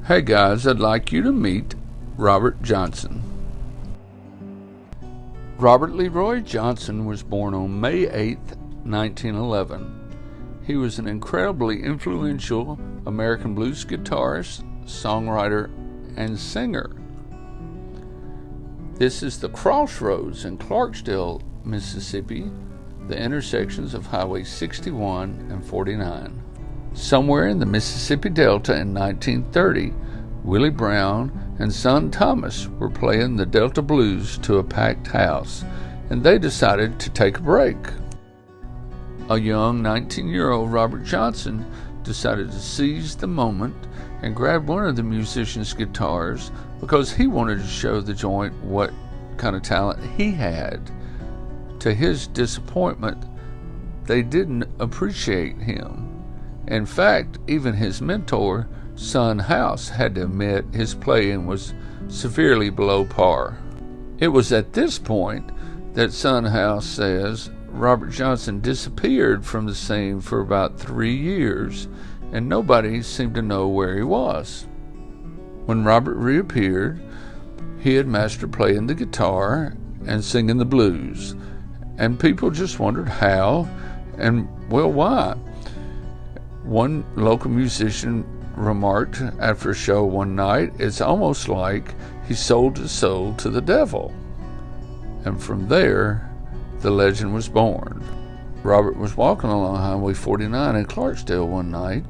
Hey guys, I'd like you to meet Robert Johnson. Robert Leroy Johnson was born on May 8, 1911. He was an incredibly influential American blues guitarist, songwriter, and singer. This is the crossroads in Clarksdale, Mississippi, the intersections of Highway 61 and 49. Somewhere in the Mississippi Delta in 1930, Willie Brown and son Thomas were playing the Delta Blues to a packed house, and they decided to take a break. A young 19-year-old Robert Johnson decided to seize the moment and grab one of the musicians' guitars because he wanted to show the joint what kind of talent he had. To his disappointment, they didn't appreciate him. In fact, even his mentor, Son House, had to admit his playing was severely below par. It was at this point that Son House says Robert Johnson disappeared from the scene for about 3 years, and nobody seemed to know where he was. When Robert reappeared, he had mastered playing the guitar and singing the blues, and people just wondered how and, well, why. One local musician remarked after a show one night, "It's almost like he sold his soul to the devil." And from there, the legend was born. Robert was walking along Highway 49 in Clarksdale one night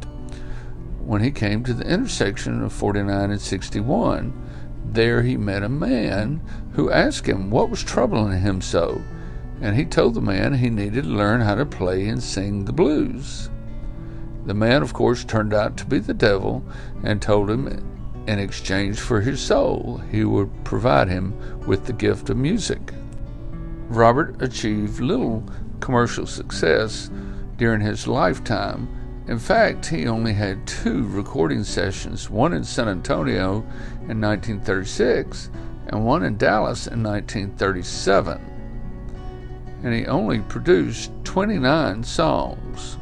when he came to the intersection of 49 and 61. There he met a man who asked him what was troubling him so, and he told the man he needed to learn how to play and sing the blues. The man, of course, turned out to be the devil and told him in exchange for his soul, he would provide him with the gift of music. Robert achieved little commercial success during his lifetime. In fact, he only had 2 recording sessions, one in San Antonio in 1936 and one in Dallas in 1937. And he only produced 29 songs.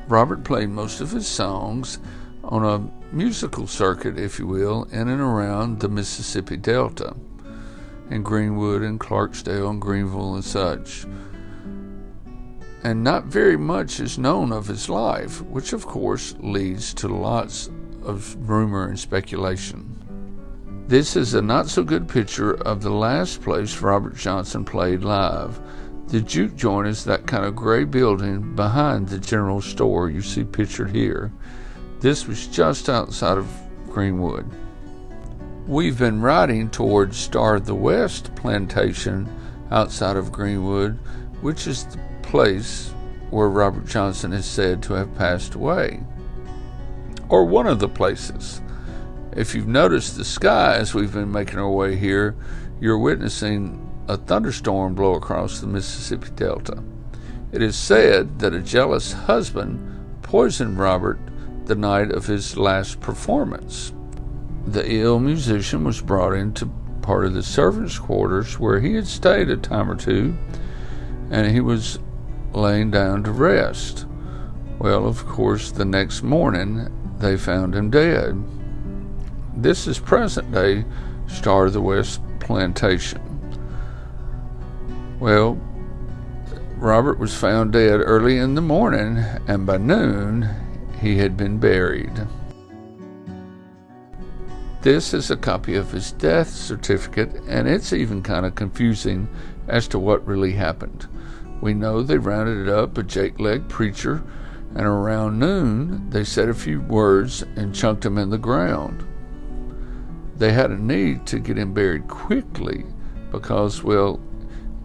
Robert played most of his songs on a musical circuit, if you will, in and around the Mississippi Delta, in Greenwood and Clarksdale and Greenville and such. And not very much is known of his life, which of course leads to lots of rumor and speculation. This is a not so good picture of the last place Robert Johnson played live. The juke joint is that kind of gray building behind the general store you see pictured here. This was just outside of Greenwood. We've been riding towards Star of the West Plantation outside of Greenwood, which is the place where Robert Johnson is said to have passed away, or one of the places. If you've noticed the sky as we've been making our way here, you're witnessing a thunderstorm blow across the Mississippi Delta. It is said that a jealous husband poisoned Robert the night of his last performance. The ill musician was brought into part of the servants' quarters where he had stayed a time or two, and he was laying down to rest. Well, of course, the next morning they found him dead. This is present-day Star of the West Plantation. Well, Robert was found dead early in the morning, and by noon he had been buried. This is a copy of his death certificate, and it's even kind of confusing as to what really happened. We know they rounded it up a jake-leg preacher, and around noon they said a few words and chunked him in the ground. They had a need to get him buried quickly because, well,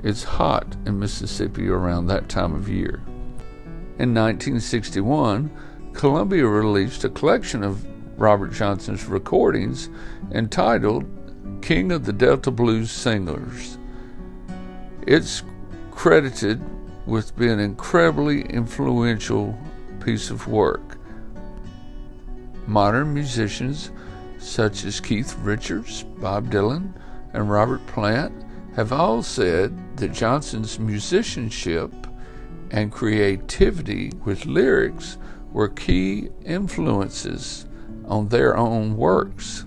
it's hot in Mississippi around that time of year. In 1961, Columbia released a collection of Robert Johnson's recordings entitled King of the Delta Blues Singers. It's credited with being an incredibly influential piece of work. Modern musicians such as Keith Richards, Bob Dylan, and Robert Plant have all said that Johnson's musicianship and creativity with lyrics were key influences on their own works.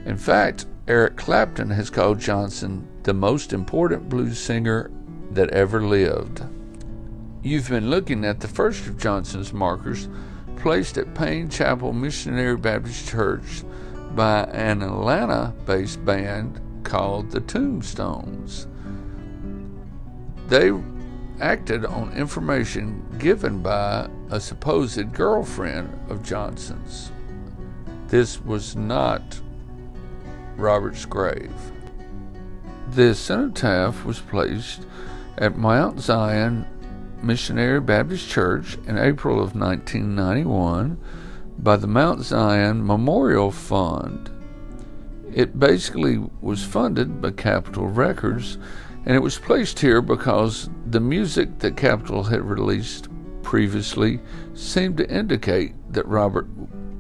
In fact, Eric Clapton has called Johnson the most important blues singer that ever lived. You've been looking at the first of Johnson's markers, placed at Payne Chapel Missionary Baptist Church by an Atlanta-based band called the Tombstones. They acted on information given by a supposed girlfriend of Johnson's. This was not Robert's grave. The cenotaph was placed at Mount Zion Missionary Baptist Church in April of 1991 by the Mount Zion Memorial Fund. It basically was funded by Capitol Records, and it was placed here because the music that Capitol had released previously seemed to indicate that Robert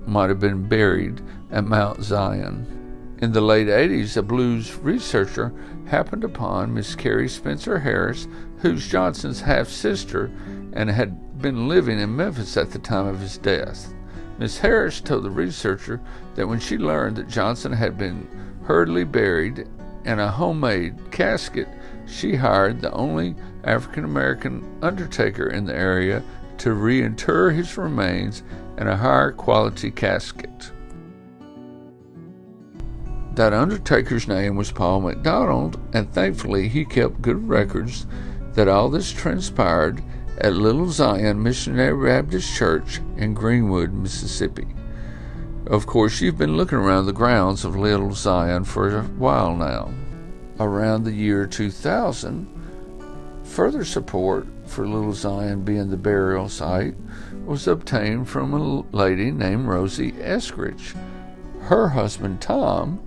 might have been buried at Mount Zion. In the late 80s, a blues researcher happened upon Miss Carrie Spencer Harris, who's Johnson's half-sister and had been living in Memphis at the time of his death. Miss Harris told the researcher that when she learned that Johnson had been hurriedly buried in a homemade casket, she hired the only African-American undertaker in the area to reinter his remains in a higher quality casket. That undertaker's name was Paul McDonald, and thankfully he kept good records that all this transpired at Little Zion Missionary Baptist Church in Greenwood, Mississippi. Of course, you've been looking around the grounds of Little Zion for a while now. Around the year 2000, further support for Little Zion being the burial site was obtained from a lady named Rosie Eskridge. Her husband, Tom,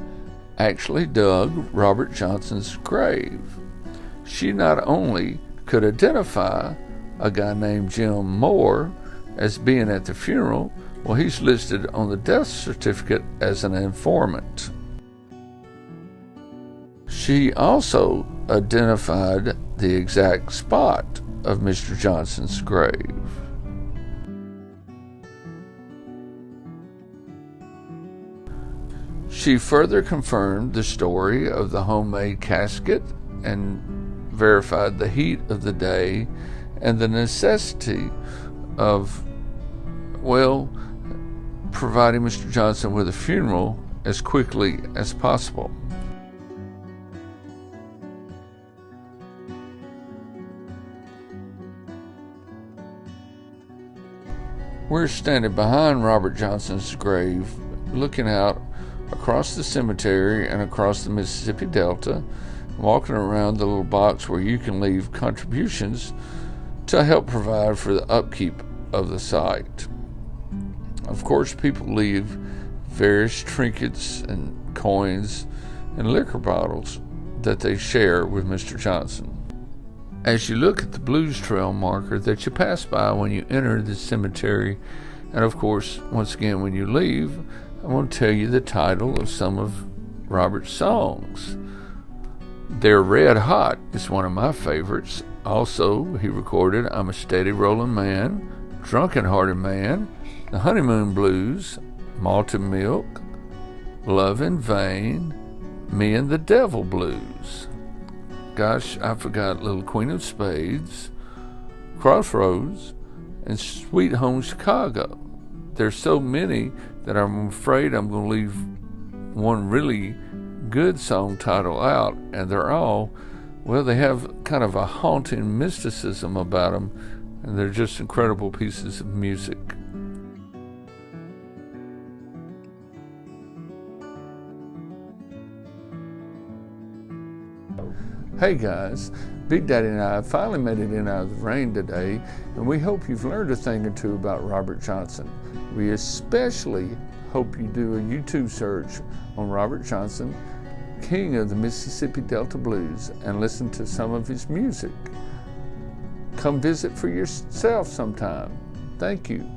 actually dug Robert Johnson's grave. She not only could identify a guy named Jim Moore as being at the funeral, well, he's listed on the death certificate as an informant. She also identified the exact spot of Mr. Johnson's grave. She further confirmed the story of the homemade casket and verified the heat of the day and the necessity of, providing Mr. Johnson with a funeral as quickly as possible. We're standing behind Robert Johnson's grave, looking out across the cemetery and across the Mississippi Delta, walking around the little box where you can leave contributions to help provide for the upkeep of the site. Of course, people leave various trinkets and coins and liquor bottles that they share with Mr. Johnson. As you look at the Blues Trail marker that you pass by when you enter the cemetery, and of course, once again, when you leave, I want to tell you the title of some of Robert's songs. They're Red Hot is one of my favorites. Also, he recorded I'm a Steady Rolling Man, Drunken Hearted Man, The Honeymoon Blues, Malted Milk, Love in Vain, Me and the Devil Blues. Gosh, I forgot Little Queen of Spades, Crossroads, and Sweet Home Chicago. There's so many that I'm afraid I'm going to leave one really good song title out, and they're all, they have kind of a haunting mysticism about them, and they're just incredible pieces of music. Hey guys, Big Daddy and I finally made it in out of the rain today, and we hope you've learned a thing or two about Robert Johnson. We especially hope you do a YouTube search on Robert Johnson, King of the Mississippi Delta Blues, and listen to some of his music. Come visit for yourself sometime. Thank you.